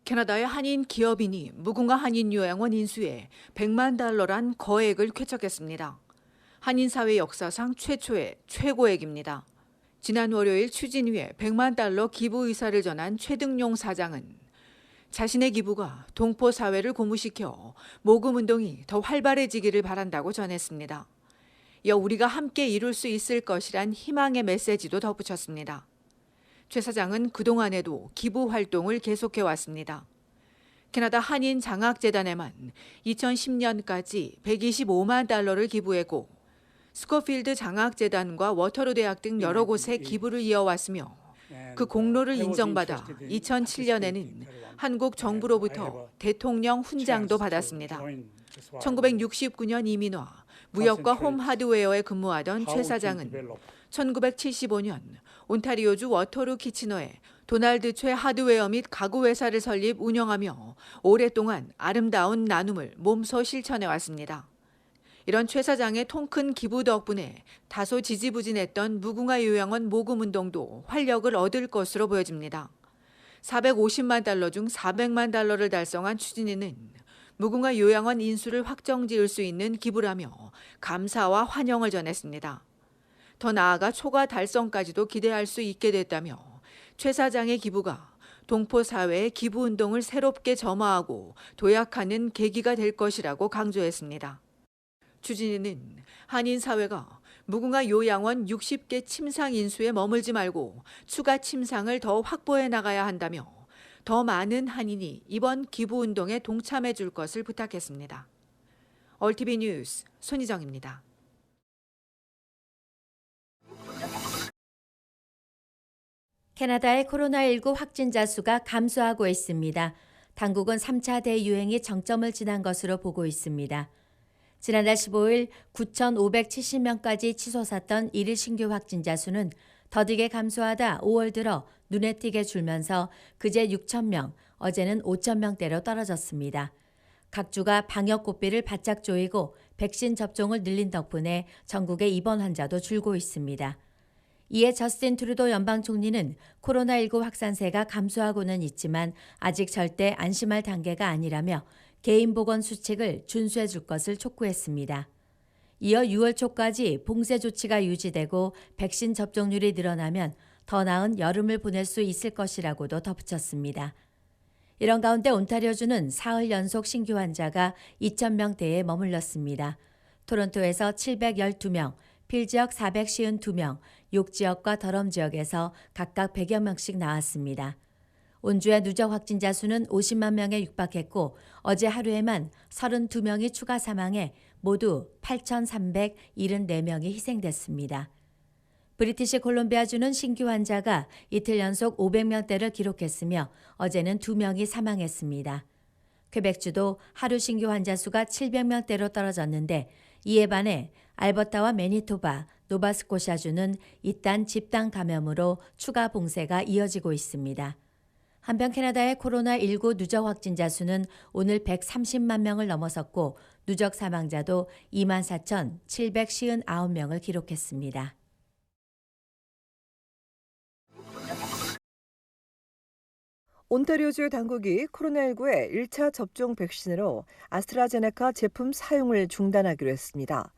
캐나다의 한인 기업인이 무궁화 한인 요양원 인수에 100만 달러란 거액을 쾌척했습니다. 한인 사회 역사상 최초의 최고액입니다. 지난 월요일 추진위에 100만 달러 기부 의사를 전한 최등용 사장은 자신의 기부가 동포 사회를 고무시켜 모금 운동이 더 활발해지기를 바란다고 전했습니다. 이어 우리가 함께 이룰 수 있을 것이란 희망의 메시지도 덧붙였습니다. 최 사장은 그동안에도 기부 활동을 계속해 왔습니다. 캐나다 한인 장학재단에만 2010년까지 125만 달러를 기부했고 스코필드 장학재단과 워터루 대학 등 여러 곳에 기부를 이어왔으며 그 공로를 인정받아 2007년에는 한국 정부로부터 대통령 훈장도 받았습니다. 1969년 이민화, 무역과 홈 하드웨어에 근무하던 최 사장은 1975년 온타리오주 워터루 키치너에 도널드 최 하드웨어 및 가구 회사를 설립 운영하며 오랫동안 아름다운 나눔을 몸소 실천해 왔습니다. 이런 최 사장의 통큰 기부 덕분에 다소 지지부진했던 무궁화 요양원 모금 운동도 활력을 얻을 것으로 보여집니다. 450만 달러 중 400만 달러를 달성한 추진위는 무궁화 요양원 인수를 확정지을 수 있는 기부라며 감사와 환영을 전했습니다. 더 나아가 초과 달성까지도 기대할 수 있게 됐다며 최 사장의 기부가 동포 사회의 기부 운동을 새롭게 점화하고 도약하는 계기가 될 것이라고 강조했습니다. 추진위는 한인 사회가 무궁화 요양원 60개 침상 인수에 머물지 말고 추가 침상을 더 확보해 나가야 한다며 더 많은 한인이 이번 기부 운동에 동참해 줄 것을 부탁했습니다. 얼티비 뉴스 손희정입니다. 캐나다의 코로나19 확진자 수가 감소하고 있습니다. 당국은 3차 대유행이 정점을 지난 것으로 보고 있습니다. 지난달 15일 9,570명까지 치솟았던 일일 신규 확진자 수는 더디게 감소하다 5월 들어 눈에 띄게 줄면서 그제 6,000명, 어제는 5,000명대로 떨어졌습니다. 각 주가 방역 고삐를 바짝 조이고 백신 접종을 늘린 덕분에 전국의 입원 환자도 줄고 있습니다. 이에 저스틴 트루도 연방 총리는 코로나19 확산세가 감소하고는 있지만 아직 절대 안심할 단계가 아니라며 개인 보건 수칙을 준수해 줄 것을 촉구했습니다. 이어 6월 초까지 봉쇄 조치가 유지되고 백신 접종률이 늘어나면 더 나은 여름을 보낼 수 있을 것이라고도 덧붙였습니다. 이런 가운데 온타리오주는 사흘 연속 신규 환자가 2,000명대에 머물렀습니다. 토론토에서 712명, 필 지역 452명, 욕 지역과 더럼 지역에서 각각 100여 명씩 나왔습니다. 온주의 누적 확진자 수는 50만 명에 육박했고 어제 하루에만 32명이 추가 사망해 모두 8,374명이 희생됐습니다. 브리티시 콜롬비아주는 신규 환자가 이틀 연속 500명대를 기록했으며 어제는 2명이 사망했습니다. 퀘벡주도 하루 신규 환자 수가 700명대로 떨어졌는데 이에 반해 알버타와 매니토바, 노바스코샤주는 잇단 집단 감염으로 추가 봉쇄가 이어지고 있습니다. 한편 캐나다의 코로나19 누적 확진자 수는 오늘 130만 명을 넘어섰고 누적 사망자도 24,759명을 기록했습니다. 온타리오주의 당국이 코로나19의 1차 접종 백신으로 아스트라제네카 제품 사용을 중단하기로 했습니다.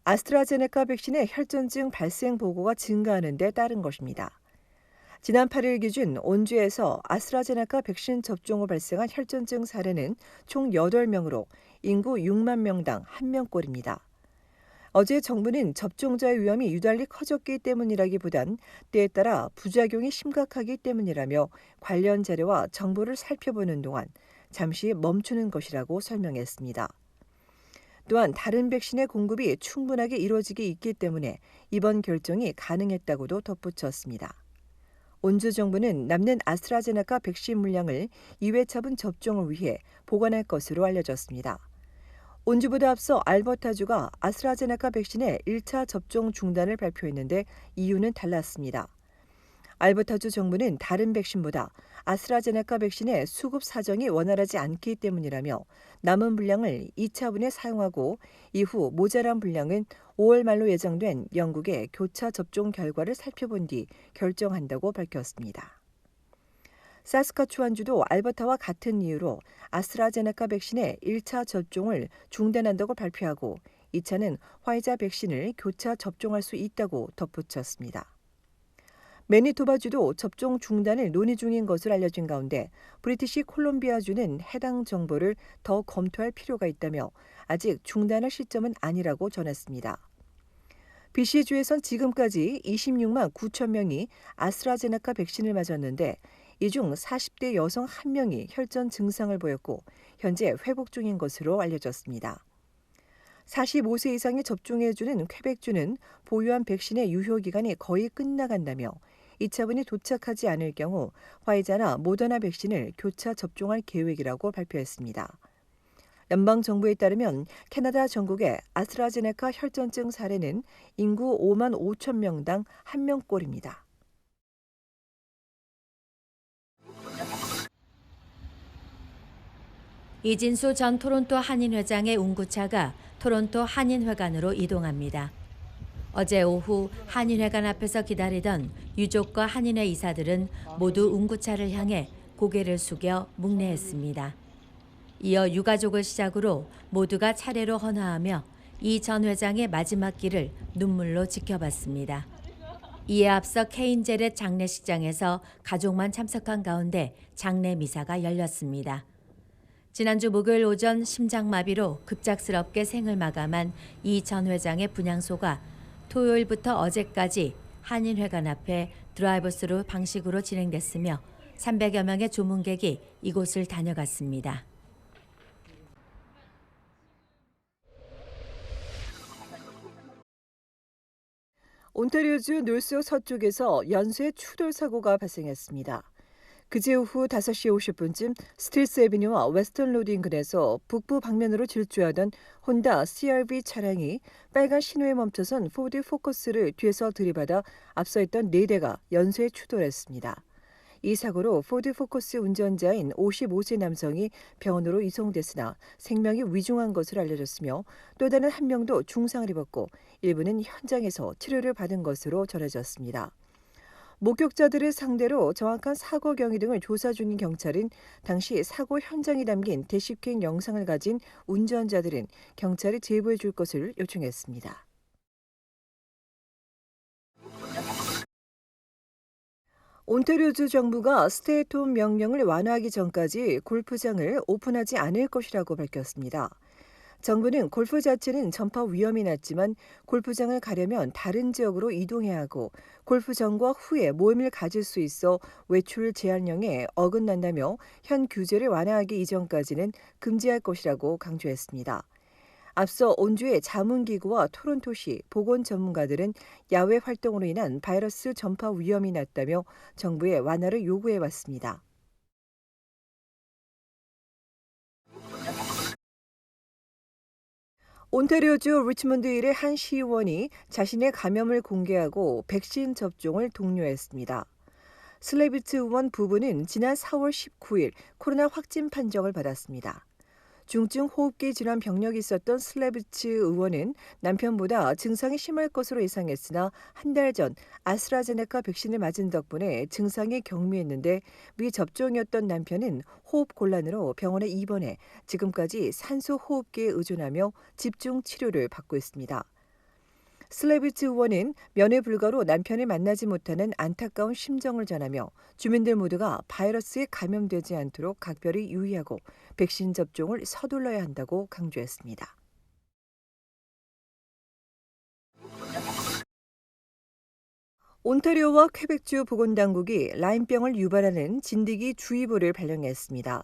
아스트라제네카 백신의 혈전증 발생 보고가 증가하는 데 따른 것입니다. 지난 8일 기준 온주에서 아스트라제네카 백신 접종 후 발생한 혈전증 사례는 총 8명으로 인구 6만 명당 1명꼴입니다. 어제 정부는 접종자의 위험이 유달리 커졌기 때문이라기보단 때에 따라 부작용이 심각하기 때문이라며 관련 자료와 정보를 살펴보는 동안 잠시 멈추는 것이라고 설명했습니다. 또한 다른 백신의 공급이 충분하게 이루어지기 있기 때문에 이번 결정이 가능했다고도 덧붙였습니다. 온주 정부는 남는 아스트라제네카 백신 물량을 2회차분 접종을 위해 보관할 것으로 알려졌습니다. 온주보다 앞서 알버타주가 아스트라제네카 백신의 1차 접종 중단을 발표했는데 이유는 달랐습니다. 알버타주 정부는 다른 백신보다 아스트라제네카 백신의 수급 사정이 원활하지 않기 때문이라며 남은 분량을 2차분에 사용하고 이후 모자란 분량은 5월 말로 예정된 영국의 교차 접종 결과를 살펴본 뒤 결정한다고 밝혔습니다. 사스카추완주도 알버타와 같은 이유로 아스트라제네카 백신의 1차 접종을 중단한다고 발표하고 2차는 화이자 백신을 교차 접종할 수 있다고 덧붙였습니다. 매니토바주도 접종 중단을 논의 중인 것으로 알려진 가운데 브리티시 콜롬비아주는 해당 정보를 더 검토할 필요가 있다며 아직 중단할 시점은 아니라고 전했습니다. BC주에선 지금까지 26만 9천 명이 아스트라제네카 백신을 맞았는데 이 중 40대 여성 1명이 혈전 증상을 보였고 현재 회복 중인 것으로 알려졌습니다. 45세 이상의 접종해주는 퀘벡주는 보유한 백신의 유효기간이 거의 끝나간다며 2차분이 도착하지 않을 경우 화이자나 모더나 백신을 교차 접종할 계획이라고 발표했습니다. 연방정부에 따르면 캐나다 전국의 아스트라제네카 혈전증 사례는 인구 5만 5천 명당 1명꼴입니다. 이진수 전 토론토 한인회장의 운구차가 토론토 한인회관으로 이동합니다. 어제 오후 한인회관 앞에서 기다리던 유족과 한인회 이사들은 모두 운구차를 향해 고개를 숙여 묵례했습니다. 이어 유가족을 시작으로 모두가 차례로 헌화하며 이 전 회장의 마지막 길을 눈물로 지켜봤습니다. 이에 앞서 케인제렛 장례식장에서 가족만 참석한 가운데 장례 미사가 열렸습니다. 지난주 목요일 오전 심장마비로 급작스럽게 생을 마감한 이 전 회장의 분향소가 토요일부터 어제까지 한인회관 앞에 드라이브스루 방식으로 진행됐으며 300여 명의 조문객이 이곳을 다녀갔습니다. 온타리오주 놀스 서쪽에서 연쇄 추돌 사고가 발생했습니다. 그제 오후 5시 50분쯤 스틸스 애비뉴와 웨스턴 로딩근에서 북부 방면으로 질주하던 혼다 CR-V 차량이 빨간 신호에 멈춰선 포드 포커스를 뒤에서 들이받아 앞서 있던 4대가 연쇄 추돌했습니다. 이 사고로 포드 포커스 운전자인 55세 남성이 병원으로 이송됐으나 생명이 위중한 것으로 알려졌으며 또 다른 한 명도 중상을 입었고 일부는 현장에서 치료를 받은 것으로 전해졌습니다. 목격자들을 상대로 정확한 사고 경위 등을 조사 중인 경찰은 당시 사고 현장이 담긴 대식행 영상을 가진 운전자들은 경찰에 제보해 줄 것을 요청했습니다. 온타리오주 정부가 스테이트홈 명령을 완화하기 전까지 골프장을 오픈하지 않을 것이라고 밝혔습니다. 정부는 골프 자체는 전파 위험이 낮지만 골프장을 가려면 다른 지역으로 이동해야 하고 골프 전과 후에 모임을 가질 수 있어 외출 제한령에 어긋난다며 현 규제를 완화하기 이전까지는 금지할 것이라고 강조했습니다. 앞서 온주의 자문기구와 토론토시 보건 전문가들은 야외 활동으로 인한 바이러스 전파 위험이 낮다며 정부의 완화를 요구해 왔습니다. 온타리오주 리치몬드일의 한 시의원이 자신의 감염을 공개하고 백신 접종을 독려했습니다. 슬레비트 의원 부부는 지난 4월 19일 코로나 확진 판정을 받았습니다. 중증 호흡기 질환 병력이 있었던 슬레비트 의원은 남편보다 증상이 심할 것으로 예상했으나 한 달 전 아스트라제네카 백신을 맞은 덕분에 증상이 경미했는데 미접종이었던 남편은 호흡 곤란으로 병원에 입원해 지금까지 산소 호흡기에 의존하며 집중 치료를 받고 있습니다. 슬레비트 의원은 면회 불가로 남편을 만나지 못하는 안타까운 심정을 전하며 주민들 모두가 바이러스에 감염되지 않도록 각별히 유의하고 백신 접종을 서둘러야 한다고 강조했습니다. 온타리오와 퀘벡주 보건당국이 라임병을 유발하는 진드기 주의보를 발령했습니다.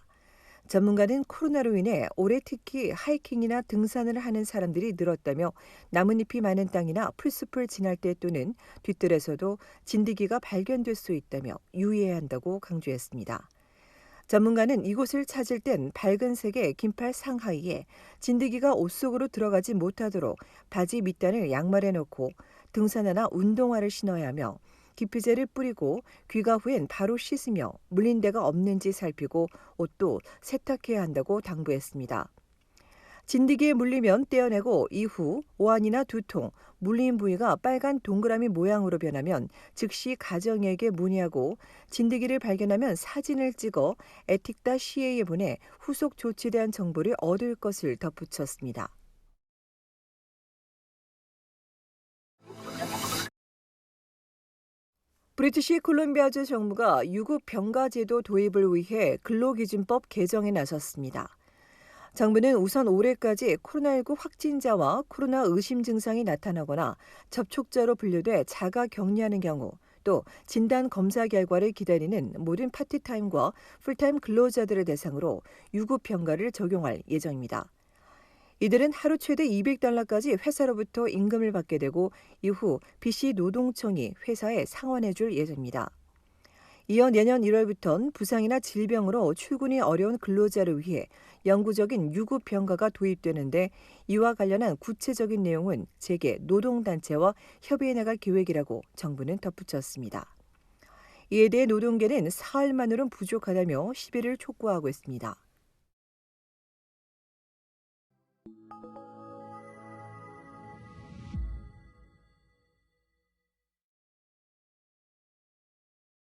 전문가는 코로나로 인해 올해 특히 하이킹이나 등산을 하는 사람들이 늘었다며 나뭇잎이 많은 땅이나 풀숲을 지날 때 또는 뒤뜰에서도 진드기가 발견될 수 있다며 유의해야 한다고 강조했습니다. 전문가는 이곳을 찾을 땐 밝은 색의 긴팔 상하이에 진드기가 옷 속으로 들어가지 못하도록 바지 밑단을 양말에 넣고 등산화나 운동화를 신어야 하며 기피제를 뿌리고 귀가 후엔 바로 씻으며 물린 데가 없는지 살피고 옷도 세탁해야 한다고 당부했습니다. 진드기에 물리면 떼어내고 이후 오한이나 두통, 물린 부위가 빨간 동그라미 모양으로 변하면 즉시 가정의에게 문의하고 진드기를 발견하면 사진을 찍어 에틱-CA에 보내 후속 조치에 대한 정보를 얻을 것을 덧붙였습니다. 브리티시 콜롬비아주 정부가 유급 병가 제도 도입을 위해 근로기준법 개정에 나섰습니다. 정부는 우선 올해까지 코로나19 확진자와 코로나 의심 증상이 나타나거나 접촉자로 분류돼 자가 격리하는 경우 또 진단 검사 결과를 기다리는 모든 파트타임과 풀타임 근로자들을 대상으로 유급 병가를 적용할 예정입니다. 이들은 하루 최대 $200까지 회사로부터 임금을 받게 되고 이후 BC 노동청이 회사에 상환해 줄 예정입니다. 이어 내년 1월부터는 부상이나 질병으로 출근이 어려운 근로자를 위해 영구적인 유급 병가가 도입되는데 이와 관련한 구체적인 내용은 재계 노동단체와 협의해 나갈 계획이라고 정부는 덧붙였습니다. 이에 대해 노동계는 사흘만으로는 부족하다며 시비를 촉구하고 있습니다.